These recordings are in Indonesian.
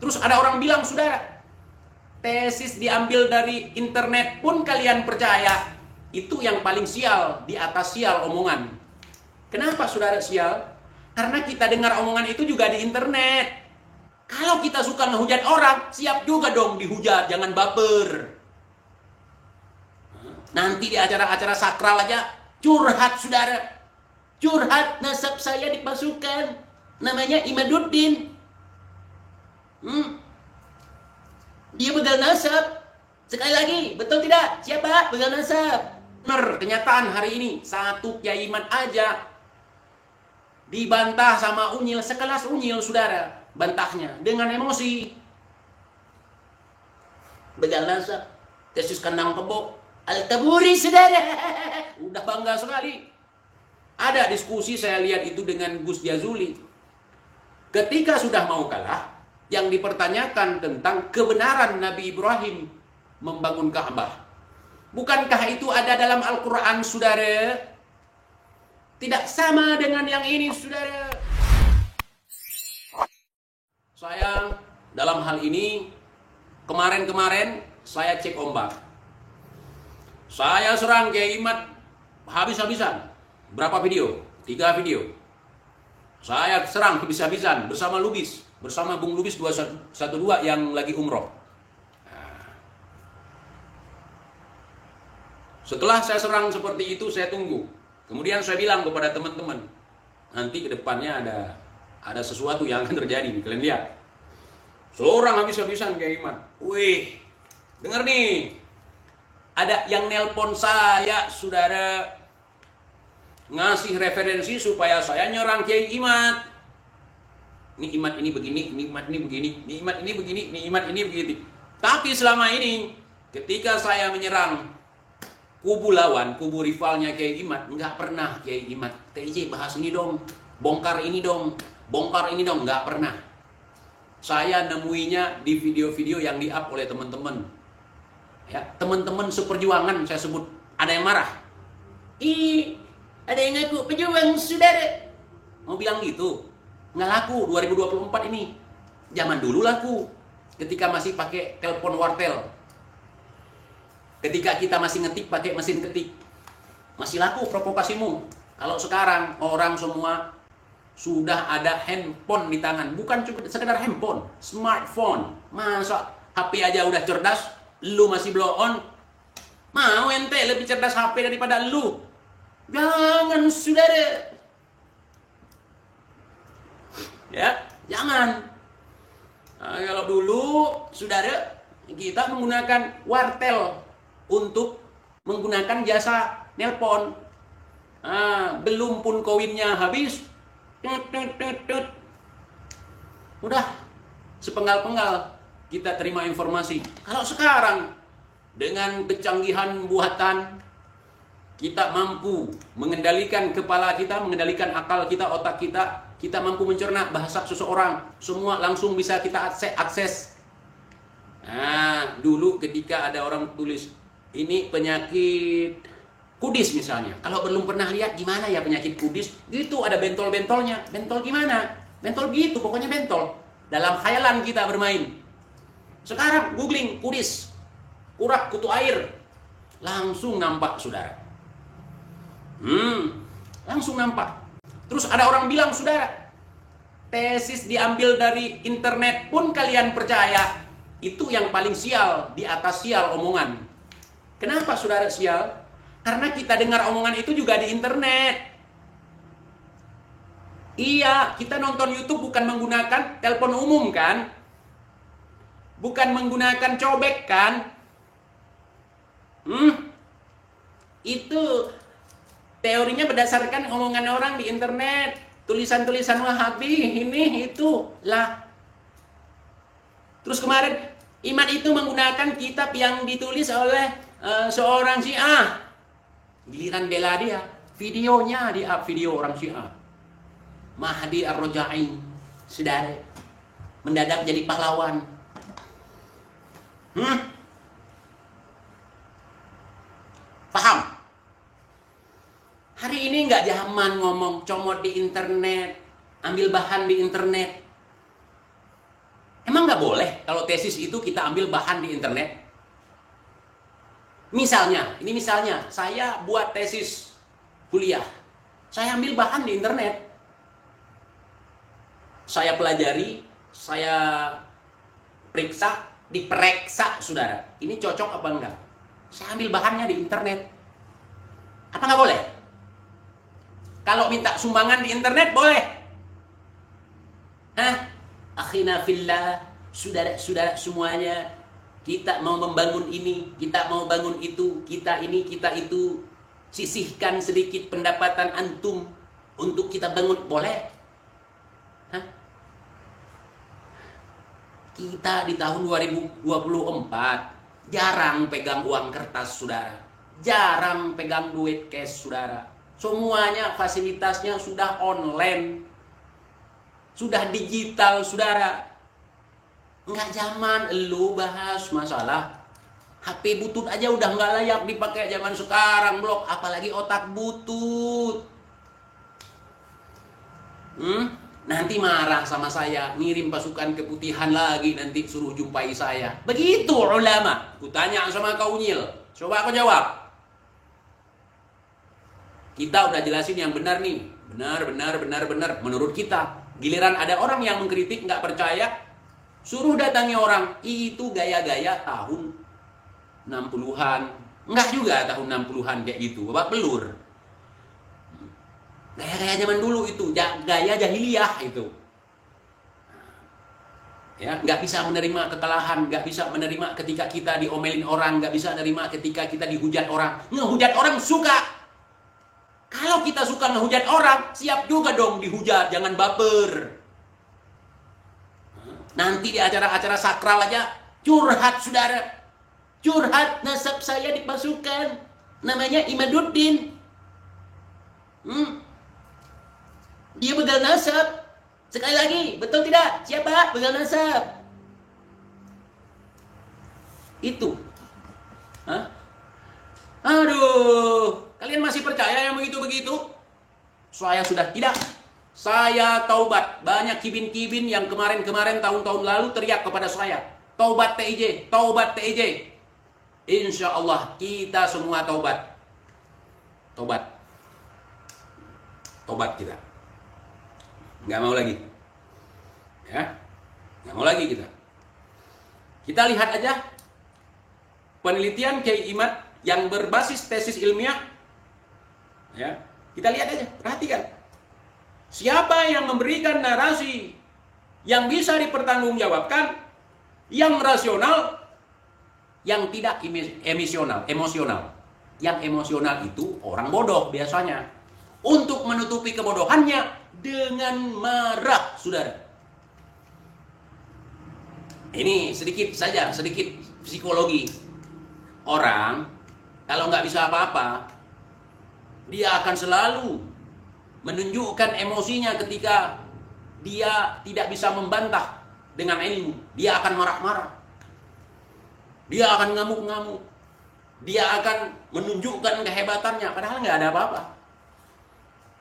Terus ada orang bilang, saudara, tesis diambil dari internet pun kalian percaya. Itu yang paling sial, di atas sial omongan. Kenapa saudara sial? Karena kita dengar omongan itu juga di internet. Kalau kita suka ngehujat orang, siap juga dong dihujat, jangan baper. Nanti di acara-acara sakral aja curhat, saudara. Curhat, nasab saya dipasukan. Namanya Imaduddin. Dia begal nasab. Sekali lagi, betul tidak? Siapa? Begal nasab. Benar, kenyataan hari ini. Satu Kiai Iman aja dibantah sama Unyil, sekelas Unyil, saudara. Bantahnya dengan emosi. Begal nasab. Tesis kandang kebo. Al-Taburi, saudara. Udah bangga sekali. Ada diskusi saya lihat itu dengan Gus Jazuli. Ketika sudah mau kalah, yang dipertanyakan tentang kebenaran Nabi Ibrahim membangun Ka'bah. Bukankah itu ada dalam Al-Quran, saudara? Tidak sama dengan yang ini, saudara. Saya dalam hal ini, kemarin-kemarin saya cek ombak. Saya serang Kiai Imad habis-habisan. Berapa video? 3 video. Saya serang habis-habisan bersama Lubis. Bersama Bung Lubis 212 yang lagi umroh. Setelah saya serang seperti itu, saya tunggu. Kemudian saya bilang kepada teman-teman, nanti ke depannya ada sesuatu yang akan terjadi. Kalian lihat. Seorang habis-habisan Kiai Iman. Wih, dengar nih. Ada yang nelpon saya, saudara, ngasih referensi supaya saya nyerang Kiai Imad. Ini Imad ini begini, ini Imad ini begini, ini Imad ini begini, ini Imad ini begini. Tapi selama ini, ketika saya menyerang kubu lawan, kubu rivalnya Kiai Imad, nggak pernah Kiai Imad, TJ bahas ini dong, bongkar ini dong, nggak pernah. Saya nemuinya di video-video yang di-up oleh teman-teman. Ya, teman-teman seperjuangan saya sebut. Ada yang marah. Ada yang ngaku pejuang, saudara. Mau bilang gitu. Nggak laku 2024 ini. Zaman dulu laku. Ketika masih pakai telepon wartel. Ketika kita masih ngetik pakai mesin ketik. Masih laku provokasimu. Kalau sekarang orang semua sudah ada handphone di tangan. Bukan cuma sekedar handphone. Smartphone. Masa HP aja udah cerdas. Lu masih blow on. Mau ente lebih cerdas HP daripada lu. Jangan, saudara. Ya, jangan. Nah, kalau dulu, saudara, kita menggunakan wartel untuk menggunakan jasa nelpon. Belum pun koinnya habis, udah sepenggal-penggal kita terima informasi. Kalau sekarang dengan kecanggihan buatan, kita mampu mengendalikan kepala kita, mengendalikan akal kita, otak kita. Kita mampu mencerna bahasa seseorang. Semua langsung bisa kita akses. Nah, dulu ketika ada orang tulis, ini penyakit kudis misalnya. Kalau belum pernah lihat gimana ya penyakit kudis, gitu ada bentol-bentolnya. Bentol gimana? Bentol gitu, pokoknya bentol. Dalam khayalan kita bermain. Sekarang googling kudis, kurak kutu air. Langsung nampak, saudara. Langsung nampak. Terus ada orang bilang, saudara, tesis diambil dari internet pun kalian percaya. Itu yang paling sial, di atas sial omongan. Kenapa saudara sial? Karena kita dengar omongan itu juga di internet. Iya, kita nonton YouTube bukan menggunakan telepon umum kan? Bukan menggunakan cobek kan? Itu teorinya berdasarkan omongan orang di internet, tulisan-tulisan Wahabi, ini, itu, lah. Terus kemarin, Imad itu menggunakan kitab yang ditulis oleh seorang Syiah. Giliran bela dia, videonya di-up, video orang Syiah. Mahdi Ar-Roja'i, saudara, mendadak jadi pahlawan. Paham? Hari ini nggak zaman ngomong comot di internet, ambil bahan di internet. Emang nggak boleh kalau tesis itu kita ambil bahan di internet? Misalnya, ini misalnya, saya buat tesis kuliah. Saya ambil bahan di internet. Saya pelajari, saya periksa, diperiksa, saudara. Ini cocok apa enggak? Saya ambil bahannya di internet. Apa nggak boleh? Kalau minta sumbangan di internet, boleh. Hah? Akhina fillah, saudara-saudara semuanya, kita mau membangun ini, kita mau bangun itu, kita ini, kita itu, sisihkan sedikit pendapatan antum untuk kita bangun, boleh? Hah? Kita di tahun 2024 jarang pegang uang kertas, saudara. Jarang pegang duit cash, saudara. Semuanya fasilitasnya sudah online. Sudah digital, saudara. Nggak zaman lu bahas masalah HP butut aja udah nggak layak dipakai zaman sekarang, blok. Apalagi otak butut. Nanti marah sama saya, ngirim pasukan keputihan lagi, nanti suruh jumpai saya. Begitu ulama. Kutanya sama kau Nyil, coba kau jawab. Kita udah jelasin yang benar nih. Benar. Menurut kita. Giliran ada orang yang mengkritik, nggak percaya, suruh datangi orang. Itu gaya-gaya tahun 60-an. Nggak juga tahun 60-an kayak gitu. Babak belur. Gaya-gaya zaman dulu itu. Gaya jahiliyah itu. Ya, nggak bisa menerima kekalahan. Nggak bisa menerima ketika kita diomelin orang. Nggak bisa menerima ketika kita dihujat orang. Ngehujat orang suka. Kalau kita suka ngehujat orang, siap juga dong dihujat, jangan baper. Nanti di acara-acara sakral aja, curhat saudara. Curhat, nasab saya dipasukan. Namanya Imaduddin. Dia begal nasab. Sekali lagi, betul tidak? Siapa begal nasab? Itu. Aduh. Kalian masih percaya yang begitu-begitu? Saya sudah tidak. Saya taubat. Banyak kibin-kibin yang kemarin-kemarin tahun-tahun lalu teriak kepada saya. Taubat TIJ, taubat TIJ. Insya Allah kita semua taubat. Taubat. Taubat kita. Nggak mau lagi. Ya, nggak mau lagi kita. Kita lihat aja penelitian Kiai Imad yang berbasis tesis ilmiah. Ya, kita lihat aja, perhatikan. Siapa yang memberikan narasi yang bisa dipertanggungjawabkan, yang rasional, yang tidak emosional. Yang emosional itu orang bodoh biasanya. Untuk menutupi kebodohannya dengan marah, saudara. Ini sedikit psikologi. Orang kalau nggak bisa apa-apa, dia akan selalu menunjukkan emosinya ketika dia tidak bisa membantah dengan ilmu. Dia akan marah-marah. Dia akan ngamuk-ngamuk. Dia akan menunjukkan kehebatannya, padahal nggak ada apa-apa.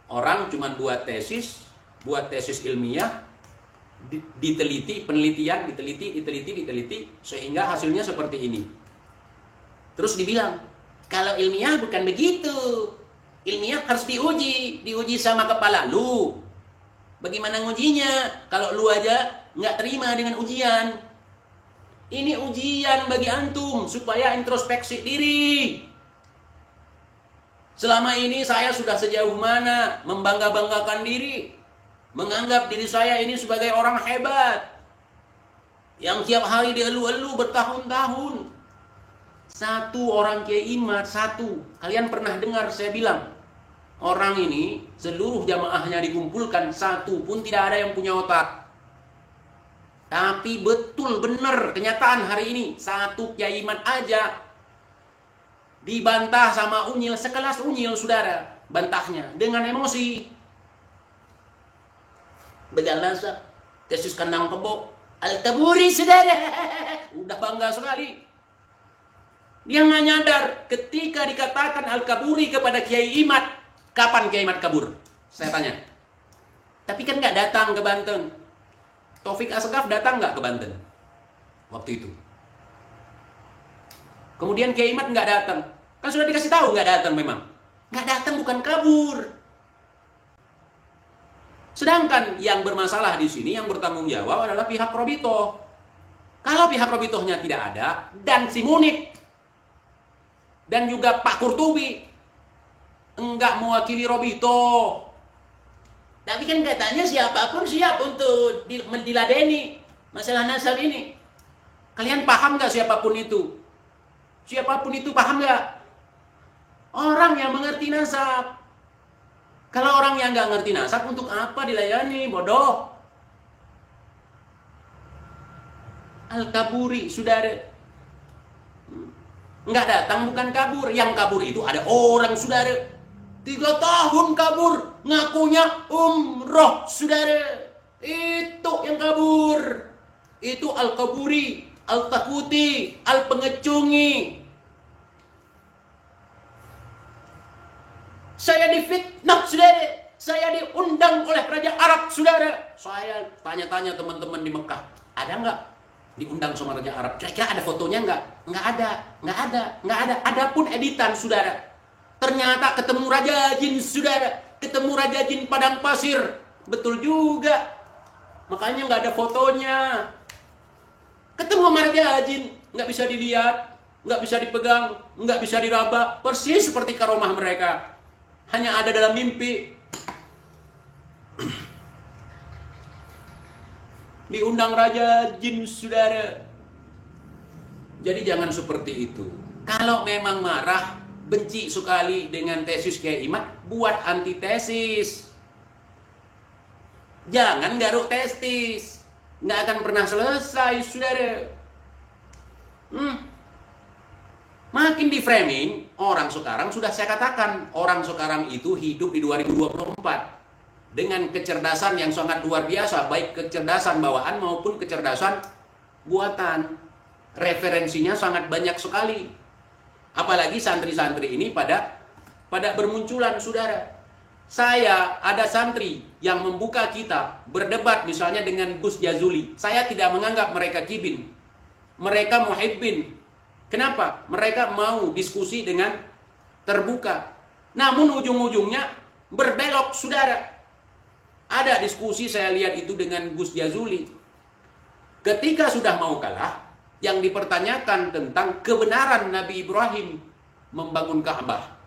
Orang cuma buat tesis ilmiah, diteliti, sehingga hasilnya seperti ini. Terus dibilang, kalau ilmiah bukan begitu. Ilmiah harus diuji sama kepala lu. Bagaimana ngujinya? Kalau lu aja nggak terima dengan ujian. Ini ujian bagi antum supaya introspeksi diri. Selama ini saya sudah sejauh mana membangga-banggakan diri, menganggap diri saya ini sebagai orang hebat, yang tiap hari dielu-elu bertahun-tahun. Satu orang Kiai Imad, satu. Kalian pernah dengar saya bilang, orang ini seluruh jamaahnya dikumpulkan, satu pun tidak ada yang punya otak. Tapi betul benar kenyataan hari ini, satu Kiai Imad aja dibantah sama Unyil, sekelas Unyil, saudara. Bantahnya dengan emosi. Begal nasab, tesis kandang kebo, Al-Kaburi, saudara. Udah bangga sekali. Dia nggak nyadar ketika dikatakan Al-Kaburi kepada Kiai Imad, kapan Kiai Imad kabur? Saya tanya. Tapi kan nggak datang ke Banten. Taufik Asgaf datang nggak ke Banten waktu itu? Kemudian Kiai Imad nggak datang. Kan sudah dikasih tahu nggak datang memang. Nggak datang bukan kabur. Sedangkan yang bermasalah di sini, yang bertanggung jawab adalah pihak Robito. Kalau pihak Robitohnya tidak ada, dan si Munib, dan juga Pak Kurtubi, enggak mewakili Robito. Tapi kan katanya siapapun siap untuk diladeni masalah nasab ini. Kalian paham nggak siapapun itu? Siapapun itu paham nggak? Orang yang mengerti nasab. Kalau orang yang nggak ngerti nasab, untuk apa dilayani? Bodoh. Al-Kaburi, saudara. Nggak datang bukan kabur. Yang kabur itu ada orang, saudara. 3 tahun kabur. Ngakunya umroh, saudara. Itu yang kabur. Itu Al-Kaburi, Al-Takuti, Al-Pengecungi. Saya difitnah, saudara. Saya diundang oleh Raja Arab, saudara. Saya tanya-tanya teman-teman di Mekah. Ada nggak diundang sama Raja Arab? Kira-kira ada fotonya nggak? Nggak ada. Adapun editan, saudara. Ternyata ketemu Raja Jin, saudara. Ketemu Raja Jin Padang Pasir. Betul juga. Makanya nggak ada fotonya. Ketemu sama Raja Jin. Nggak bisa dilihat. Nggak bisa dipegang. Nggak bisa diraba. Persis seperti karomah mereka. Hanya ada dalam mimpi. Diundang Raja Jin, saudara. Jadi jangan seperti itu. Kalau memang marah, benci sekali dengan tesis Kiai Imad, buat antitesis. Jangan garuk testis. Nggak akan pernah selesai, saudara. Makin di framing, orang sekarang sudah saya katakan, orang sekarang itu hidup di 2024 dengan kecerdasan yang sangat luar biasa, baik kecerdasan bawaan maupun kecerdasan buatan. Referensinya sangat banyak sekali. Apalagi santri-santri ini pada bermunculan, saudara. Saya ada santri yang membuka kitab, berdebat misalnya dengan Gus Jazuli. Saya tidak menganggap mereka kibin. Mereka muhibbin. Kenapa? Mereka mau diskusi dengan terbuka. Namun ujung-ujungnya berbelok, saudara. Ada diskusi saya lihat itu dengan Gus Jazuli. Ketika sudah mau kalah, yang dipertanyakan tentang kebenaran Nabi Ibrahim membangun Ka'bah.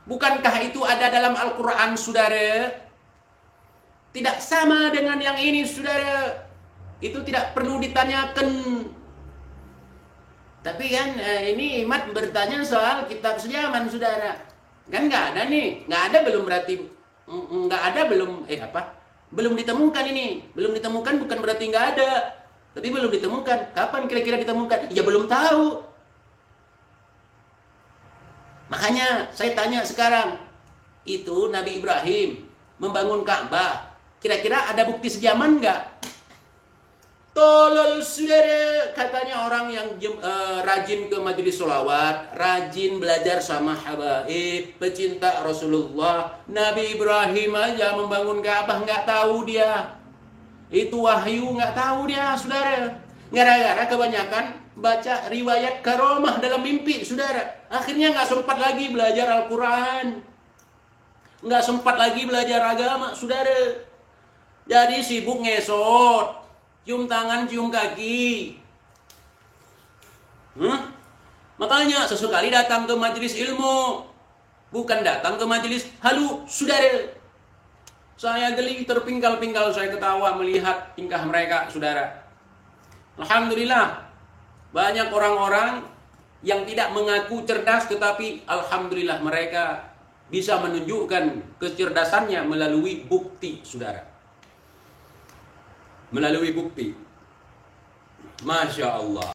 Bukankah itu ada dalam Al-Quran, saudara? Tidak sama dengan yang ini, saudara. Itu tidak perlu ditanyakan. Tapi kan ini Imad bertanya soal kitab sejaman, saudara. Kan nggak ada nih. Nggak ada belum berarti. Nggak ada belum. Belum ditemukan ini. Belum ditemukan bukan berarti nggak ada. Tapi belum ditemukan. Kapan kira-kira ditemukan? Ya belum tahu. Makanya saya tanya sekarang. Itu Nabi Ibrahim membangun Ka'bah. Kira-kira ada bukti sejaman nggak? Tolol, saudara. Katanya orang yang rajin ke majelis sholawat, rajin belajar sama habaib, pecinta Rasulullah. Nabi Ibrahim aja membangun Ka'bah nggak tahu dia. Itu wahyu nggak tahu dia, saudara. Gara-gara kebanyakan baca riwayat karomah dalam mimpi, saudara. Akhirnya nggak sempat lagi belajar Al-Quran. Nggak sempat lagi belajar agama, saudara. Jadi sibuk ngesot. Cium tangan, cium kaki. Makanya sesekali datang ke majelis ilmu. Bukan datang ke majelis halu, saudara. Saya geli, terpingkal-pingkal, saya ketawa melihat tingkah mereka, saudara. Alhamdulillah, banyak orang-orang yang tidak mengaku cerdas, tetapi alhamdulillah mereka bisa menunjukkan kecerdasannya melalui bukti, saudara. Melalui bukti. Masya Allah.